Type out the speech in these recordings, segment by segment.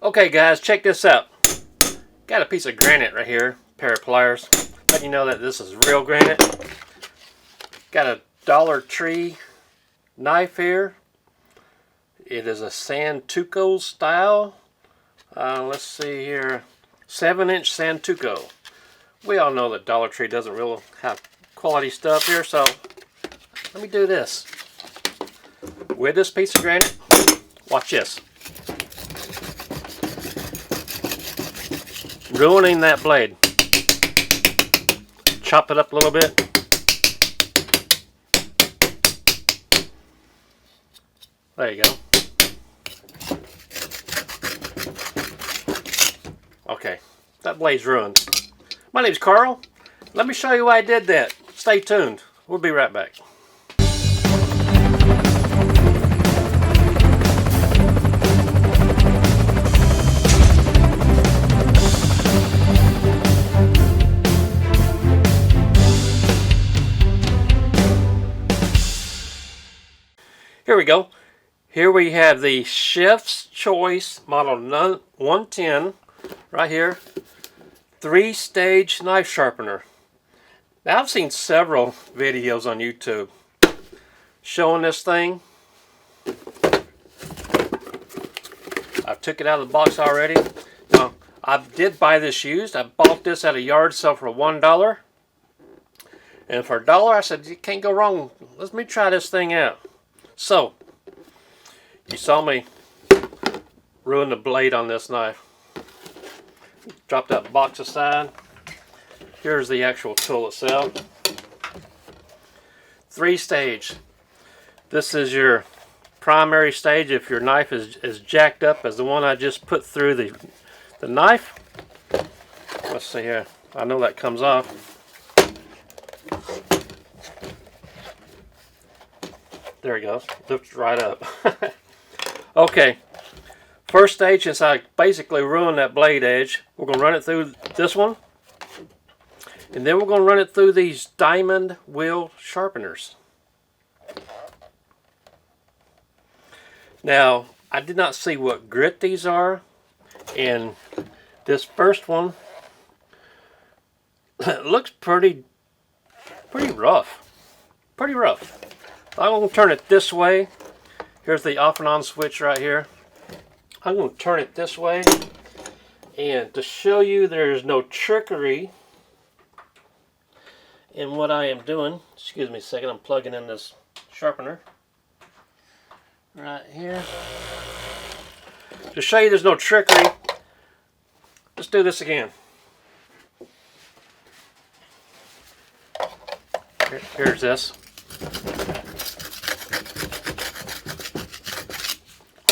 Okay guys, check this out. Got a piece of granite right here, pair of pliers. Let you know that this is real granite. Got a Dollar Tree knife here. It is a Santuco style. Let's see here, 7-inch Santuco. We all know that Dollar Tree doesn't really have quality stuff here, so let me do this. With this piece of granite, watch this. Ruining that blade. Chop it up a little bit. There you go. Okay, that blade's ruined. My name's Carl. Let me show you why I did that. Stay tuned. We'll be right back. Here we go. Here we have the Chef's Choice Model 110 right here. 3-stage knife sharpener. Now I've seen several videos on YouTube showing this thing. I took it out of the box already. Now I did buy this used. I bought this at a yard sale for $1. And for $1 I said, you can't go wrong. Let me try this thing out. So, you saw me ruin the blade on this knife. Drop that box aside. Here's the actual tool itself. 3-stage. This is your primary stage if your knife is jacked up as the one I just put through the knife. Let's see here. I know that comes off. There he goes. Lifts right up. Okay. First stage, since I basically ruined that blade edge, we're going to run it through this one. And then we're going to run it through these diamond wheel sharpeners. Now, I did not see what grit these are. And this first one looks pretty rough. Pretty rough. I'm going to turn it this way. Here's the off and on switch right here. I'm going to turn it this way. And to show you there's no trickery in what I am doing, excuse me a second, I'm plugging in this sharpener right here. To show you there's no trickery, let's do this again. Here's this.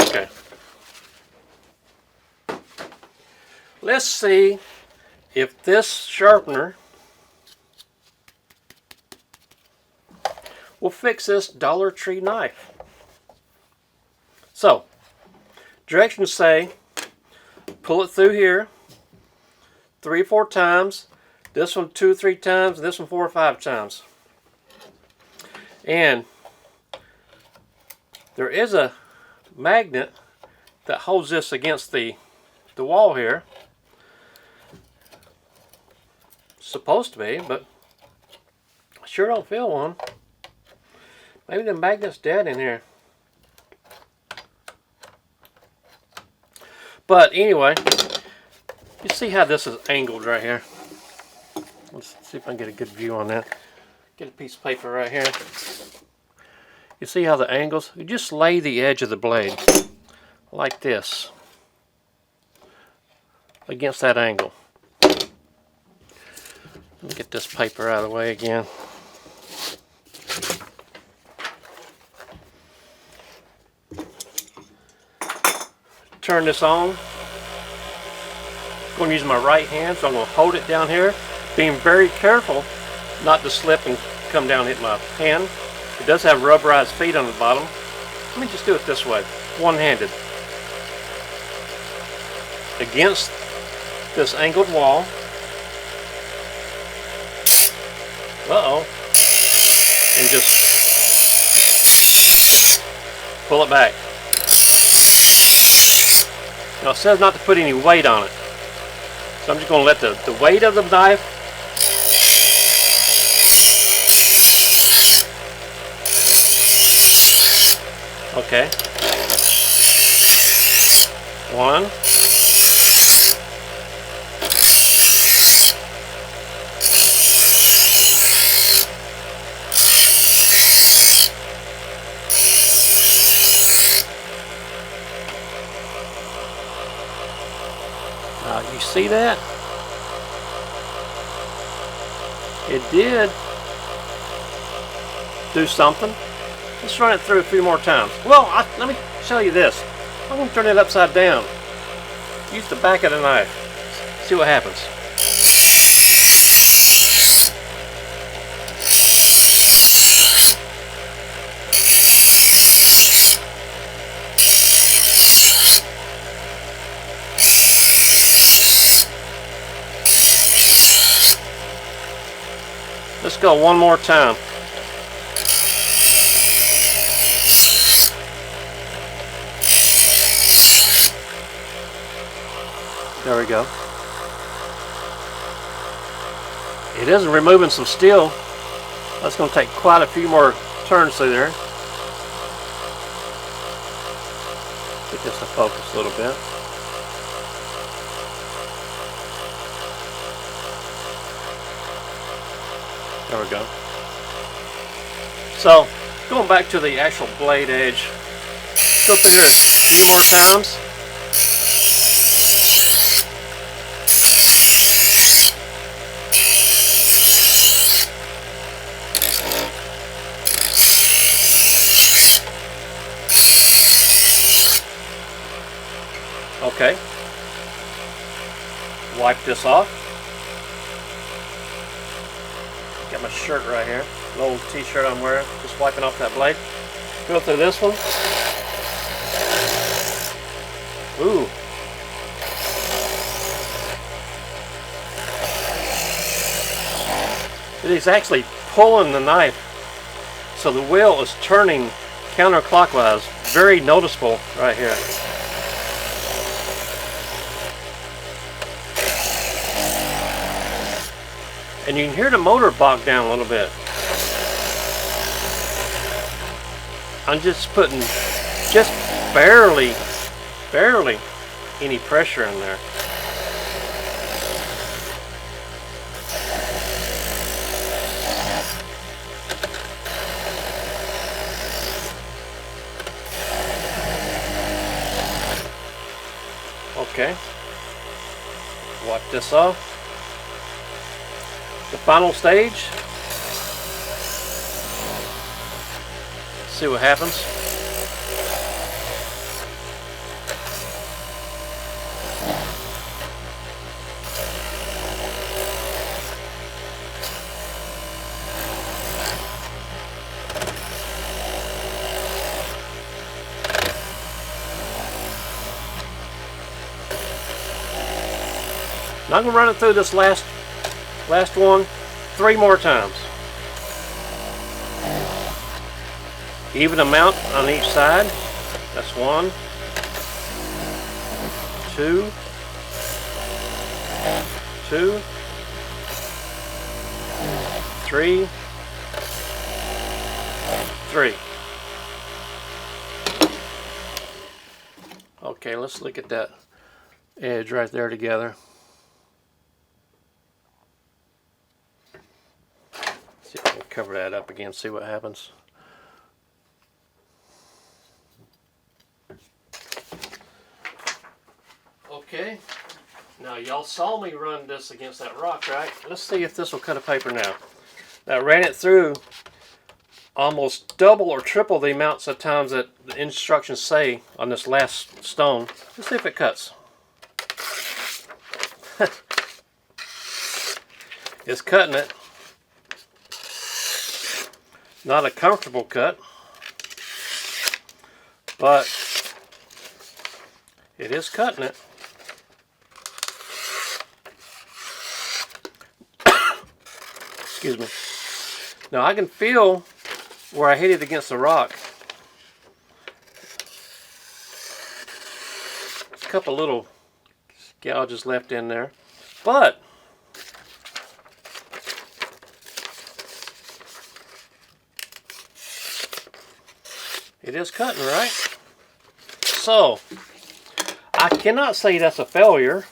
Okay. Let's see if this sharpener will fix this Dollar Tree knife. So, directions say pull it through here 3 or 4 times, this one 2 or 3 times, and this one 4 or 5 times. And there is a magnet that holds this against the wall here. Supposed to be, but I sure don't feel one. Maybe the magnet's dead in here. But anyway, you see how this is angled right here. Let's see if I can get a good view on that. Get a piece of paper right here. You see how the angles? You just lay the edge of the blade like this against that angle. Let me get this paper out of the way again. Turn this on. I'm going to use my right hand, so I'm going to hold it down here, being very careful not to slip and come down and hit my hand. It does have rubberized feet on the bottom. Let me just do it this way, one-handed. Against this angled wall. Uh-oh. And just pull it back. Now it says not to put any weight on it. So I'm just going to let the weight of the knife okay. One. You see that? It did do something. Let's run it through a few more times. Well, let me show you this. I'm going to turn it upside down. Use the back of the knife. See what happens. Let's go one more time. There we go. It is removing some steel. That's going to take quite a few more turns through there. Get this to focus a little bit. There we go. So, going back to the actual blade edge, go through here a few more times. Okay. Wipe this off. Got my shirt right here. An old t-shirt I'm wearing. Just wiping off that blade. Go through this one. Ooh. It is actually pulling the knife. So the wheel is turning counterclockwise. Very noticeable right here. And you can hear the motor bog down a little bit. I'm just putting just barely any pressure in there. Okay. Wipe this off. The final stage. See what happens. Now I'm going to run it through this last one 3 more times. Even amount on each side. That's 1, 2, 2, 3, 3. Okay, let's look at that edge right there together. See if I can cover that up again, see what happens. Okay, now y'all saw me run this against that rock, right? Let's see if this will cut a paper now. Now I ran it through almost double or triple the amounts of times that the instructions say on this last stone. Let's see if it cuts. It's cutting it. Not a comfortable cut, but it is cutting it. Excuse me. Now I can feel where I hit it against the rock. a couple little gouges left in there, but it is cutting, right? So I cannot say that's a failure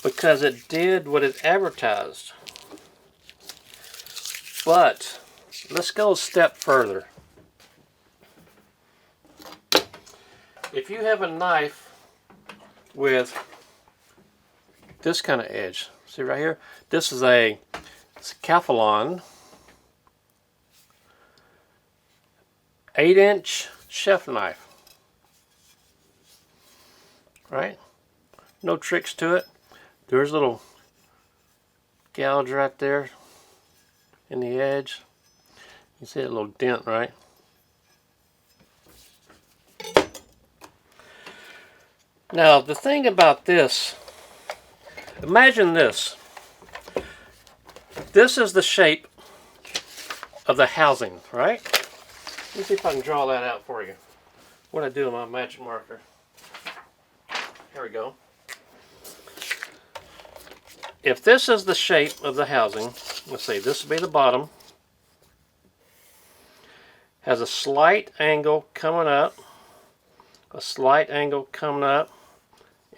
because it did what it advertised. But let's go a step further. If you have a knife with this kind of edge, see right here? This is a Calphalon 8-inch chef knife. Right? No tricks to it. There's a little gouge right there in the edge. You see a little dent, right? Now the thing about this, imagine this. This is the shape of the housing, right? Let me see if I can draw that out for you. What I do with my magic marker. Here we go. If this is the shape of the housing, let's see, this will be the bottom. Has a slight angle coming up, a slight angle coming up,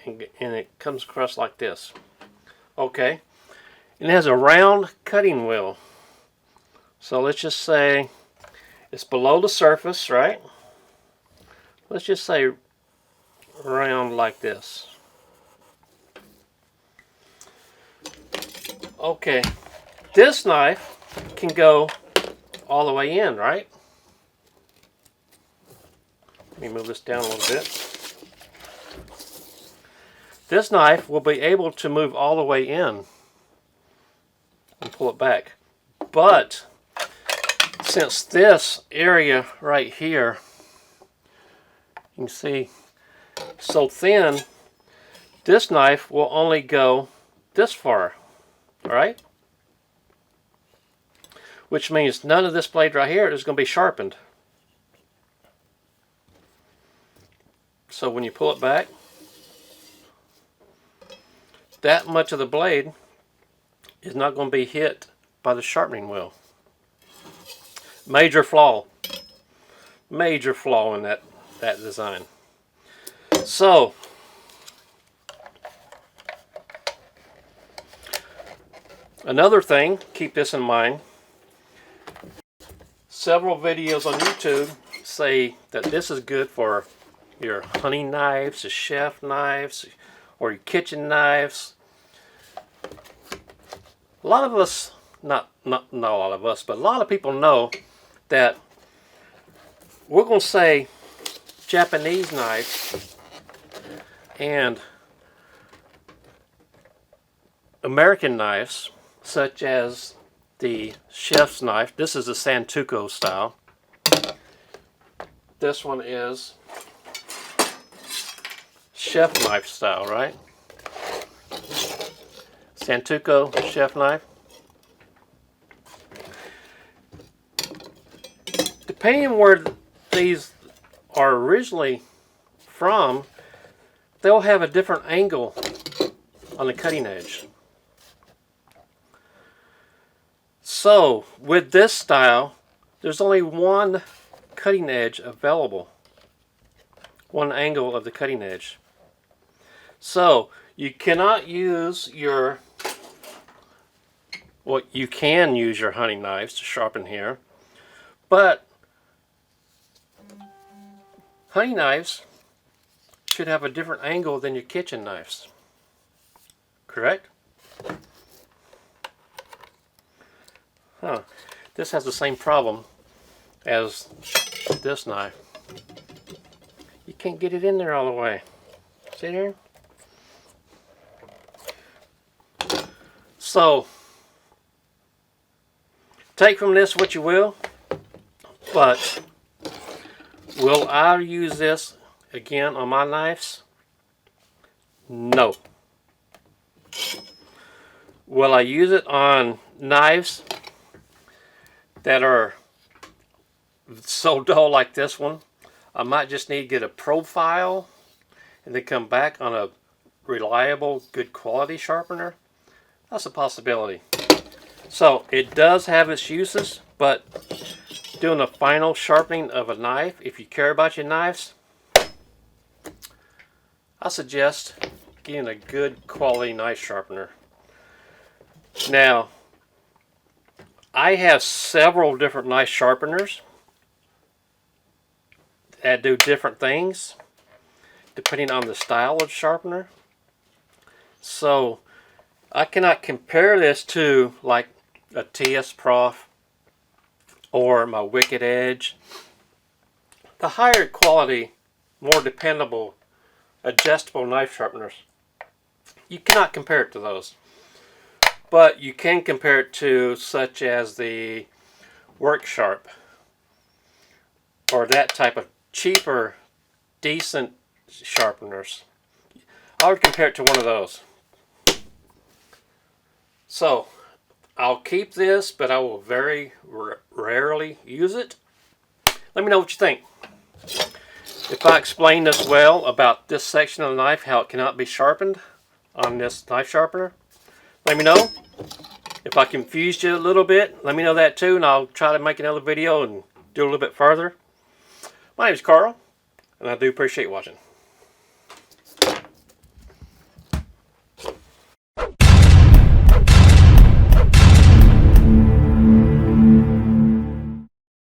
and it comes across like this. Okay. And it has a round cutting wheel. So let's just say it's below the surface, right? Let's just say round like this. Okay, this knife can go all the way in, right? Let me move this down a little bit. This knife will be able to move all the way in and pull it back. But since this area right here, you can see, so thin, this knife will only go this far, right? Which means none of this blade right here is going to be sharpened. So when you pull it back, that much of the blade is not going to be hit by the sharpening wheel. Major flaw. Major flaw in that design. So another thing, keep this in mind. Several videos on YouTube say that this is good for your hunting knives, your chef knives, or your kitchen knives. A lot of us, not a lot of us, but a lot of people know that we're going to say Japanese knives and American knives, such as the chef's knife. This is the Santoku style. This one is chef knife style, right? Santoku chef knife. Depending on where these are originally from, they'll have a different angle on the cutting edge. So with this style, there's only one cutting edge available, one angle of the cutting edge. So you cannot use your, well, you can use your hunting knives to sharpen here, but hunting knives should have a different angle than your kitchen knives, correct? Huh. This has the same problem as this knife. You can't get it in there all the way. See there? So, take from this what you will, but will I use this again on my knives? No. Will I use it on knives that are so dull like this one? I might just need to get a profile and then come back on a reliable, good quality sharpener, that's a possibility. So it does have its uses, but doing a final sharpening of a knife, if you care about your knives, I suggest getting a good quality knife sharpener. Now, I have several different knife sharpeners that do different things depending on the style of sharpener. So I cannot compare this to like a TS Prof or my Wicked Edge. The higher quality, more dependable, adjustable knife sharpeners, you cannot compare it to those. But you can compare it to such as the Work Sharp or that type of cheaper, decent sharpeners. I would compare it to one of those. So I'll keep this, but I will very rarely use it. Let me know what you think. If I explained this well about this section of the knife, how it cannot be sharpened on this knife sharpener, let me know. If I confused you a little bit, let me know that too, and I'll try to make another video and do a little bit further. My name is Carl, and I do appreciate watching.